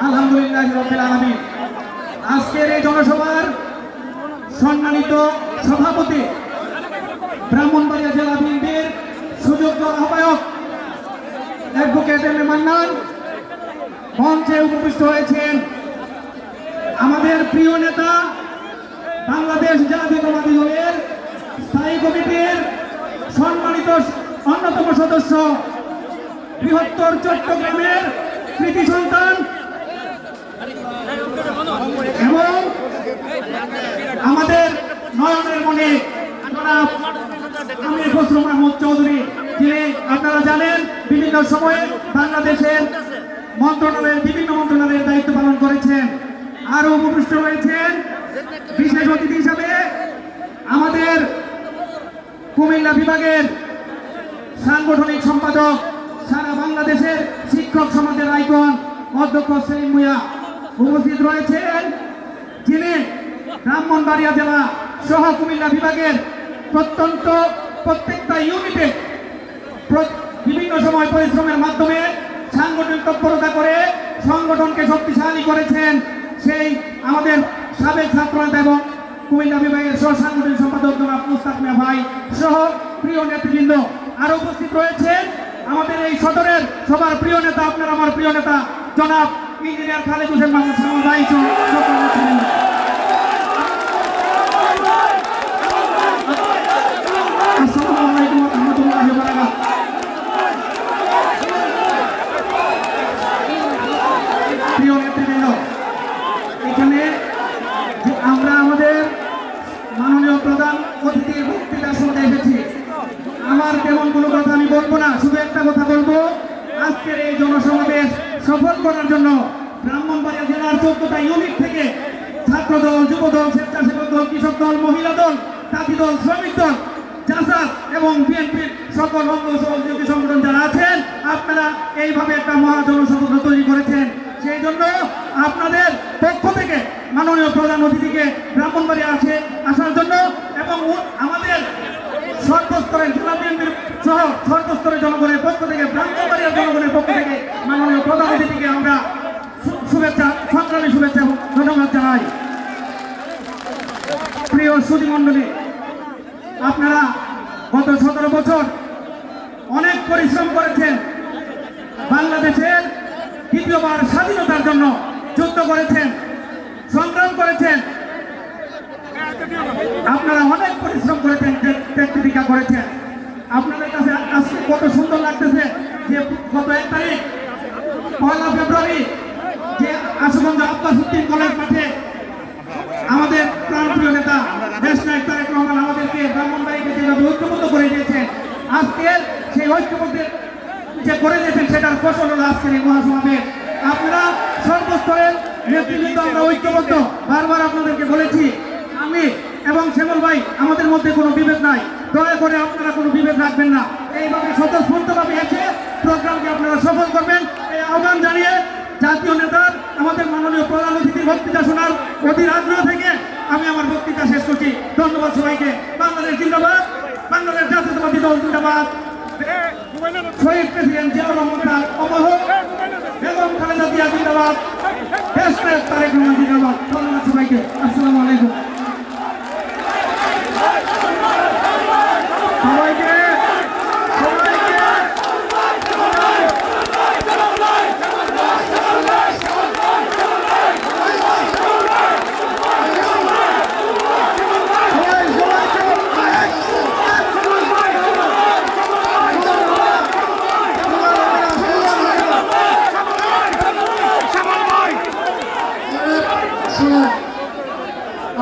আলহামদুলিল্লাহ রাব্বিল আলামিন। আজকের এই জনসভার সম্মানিত সভাপতি, ব্রাহ্মণবাড়িয়া জেলা বিএনপির সুযোগ্য আহ্বায়ক অ্যাডভোকেট এম এ মান্নান মঞ্চে উপবিষ্ট হয়েছেন। আমাদের প্রিয় নেতা, বাংলাদেশ জাতীয়তাবাদী দলের স্থায়ী কমিটির সম্মানিত অন্যতম সদস্য, বৃহত্তর চট্টগ্রামের কৃতি সন্তান এবং আমাদের নয়নের মনে জনাব আমির খসরু মাহমুদ চৌধুরী, যিনি আপনারা জানেন বিভিন্ন সময়ে বাংলাদেশের বিভিন্ন মন্ত্রণালয়ের দায়িত্ব পালন করেছেন। আরো উপবিষ্ট রয়েছেন বিশেষ অতিথি হিসাবে আমাদের কুমিল্লা বিভাগের সাংগঠনিক সম্পাদক, সারা বাংলাদেশের শিক্ষক সমাজের আইকন অধ্যক্ষ সেলিম ভূঁইয়া উপস্থিত রয়েছেন, যিনি ব্রাহ্মণবাড়িয়া জেলা সহ কুমিল্লা বিভাগের প্রত্যেকটা ইউনিটে বিভিন্ন সময় পরিশ্রমের মাধ্যমে সাংগঠনিক তৎপরতা করে সংগঠনকে শক্তিশালী করেছেন সেই আমাদের সাবেক ছাত্রনেতা এবং কুমিল্লা বিভাগের সহ সাংগঠনিক সম্পাদক জনাব মুস্তাক মিয়া ভাই সহ প্রিয় নেতৃবৃন্দ। আরো উপস্থিত রয়েছেন আমাদের এই সদরের সবার প্রিয় নেতা, আপনার আমার প্রিয় নেতা জনাব ইঞ্জিনিয়ার খালেদ হোসেন মাহমুদ সালাম ভাই সহ সকল নেতৃবৃন্দ। আসসালামু আলাইকুম ওয়া রাহমাতুল্লাহি ওয়া বারাকাতুহু। প্রিয় নেতৃবৃন্দ, এখানে আমরা আমাদের মাননীয় প্রধান অতিথির বক্তৃতা শুনতে এসেছি। আমার তেমন কোনো কথা আমি বলবো না, শুধু একটা কথা বলবো। আজকের এই জনসমাবেশ সফল করার জন্য ব্রাহ্মণবাড়িয়া জেলার 14টা ইউনিট থেকে ছাত্রদল, যুবদল, স্বেচ্ছাসেবক দল, কৃষক দল, মহিলা দল, তাঁতি দল, শ্রমিক দল, জাসাদ এবং বিএনপির সকল অঙ্গ সহযোগী সংগঠন যারা আছেন, আপনারা এইভাবে একটা মহা জনসভা তৈরি করেছেন। সেই জন্য আপনাদের পক্ষ থেকে মাননীয় প্রধান অতিথিকে ব্রাহ্মণবাড়িয়া আসার জন্য এবং আমাদের সর্বস্তরের জেলা বিএনপির সহ সর্বস্তরের জনগণের পক্ষ থেকে, ব্রাহ্মণবাড়িয়ার জনগণের পক্ষ থেকে মাননীয় প্রধান অতিথিকে আমরা সংগ্রামী শুভেচ্ছা এবং ধন্যবাদ জানাই। প্রিয় সুধী মণ্ডলী, আপনারা গত 17 বছর অনেক পরিশ্রম করেছেন, বাংলাদেশের দ্বিতীয়বার স্বাধীনতার জন্য যুদ্ধ করেছেন, সংগ্রাম করেছেন, আপনারা অনেক পরিশ্রম করেছেন, ত্যাগ করেছেন। আপনাদের কাছে আজকে কত সুন্দর লাগতেছে যে গত 1 তারিখ 1 ফেব্রুয়ারি যে আশুগঞ্জ আব্বাস উদ্দিন কলেজ মাঠে আমাদের প্রাণপ্রিয় নেতা দেশনায়ক তারেক রহমান আমাদেরকে ব্রাহ্মণবাড়িয়াকে যেভাবে ঐক্যবদ্ধ করে দিয়েছেন, আজকের সেই ঐক্যবদ্ধের যে করে দিয়েছেন সেটার ফসল হলো আজকের এই মহাসমাবেশ। আপনারা সর্বস্তরের নেতৃবৃন্দ আমরা ঐক্যবদ্ধ, বারবার আপনাদেরকে বলেছি। আমি এবং শ্যামল ভাই, আমাদের মধ্যে কোনো বিভেদ নাই, দয়া করে আপনারা কোনো বিভেদ রাখবেন না। এইভাবে স্বতঃস্ফূর্তভাবে এসে প্রোগ্রামকে আপনারা সফল করবেন এই আহ্বান জানিয়ে জাতীয় নেতার আমাদের মাননীয় প্রধান অতিথির বক্তৃতা শোনার অধীর আগ্রহ থেকে আমি আমার বক্তৃতা শেষ করছি। ধন্যবাদ সবাইকে। বাংলাদেশ জিন্দাবাদ, বাংলাদেশ জাতীয়তাবাদী দল জিন্দাবাদ, শহীদ প্রেসিডেন্ট জিয়াউর রহমান অমর, বেগম খালেদা জিয়া জিন্দাবাদ, দেশনায়ক তারেক রহমান জিন্দাবাদ। ধন্যবাদ সবাইকে। আসসালামু আলাইকুম।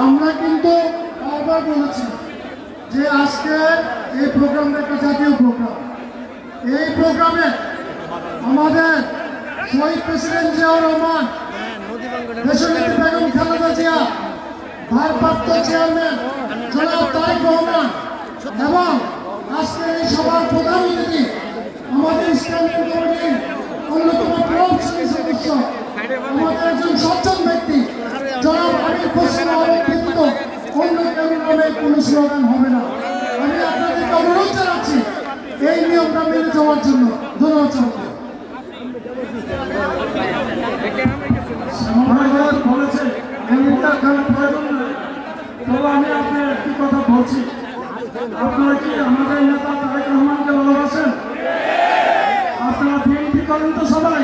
আমরা কিন্তু বারবার বলেছি যে আজকে এই প্রোগ্রামটা একটা জাতীয় প্রোগ্রাম। এই প্রোগ্রামে আমাদের শহীদ প্রেসিডেন্ট জিয়াউর রহমান, দেশনেত্রী বেগম খালেদা জিয়া, ভারপ্রাপ্ত চেয়ারম্যান জনাব তারেক রহমান এবং আজকের এই সভার প্রধান অতিথি আমাদের ইসলামিক কমিটির অন্যতম প্রভাবশালী সদস্য, আমাদের একজন সজ্জন ব্যক্তি জনাব আমির খসরু মাহমুদ ব্যতীত অন্য কেউ নামে কোনো স্লোগান হবে না। আমি আপনাদেরকে অনুরোধ জানাচ্ছি এই নিয়মটা মেনে যাওয়ার জন্য। ধন্যবাদ। এখানে প্রয়োজন নেই, তবে আমি আপনার একটি কথা বলছি, আপনারা কি আমাদের নেতা তারেক রহমানকে ভালোবাসেন? আপনারা বিএনপি করেন তো সবাই?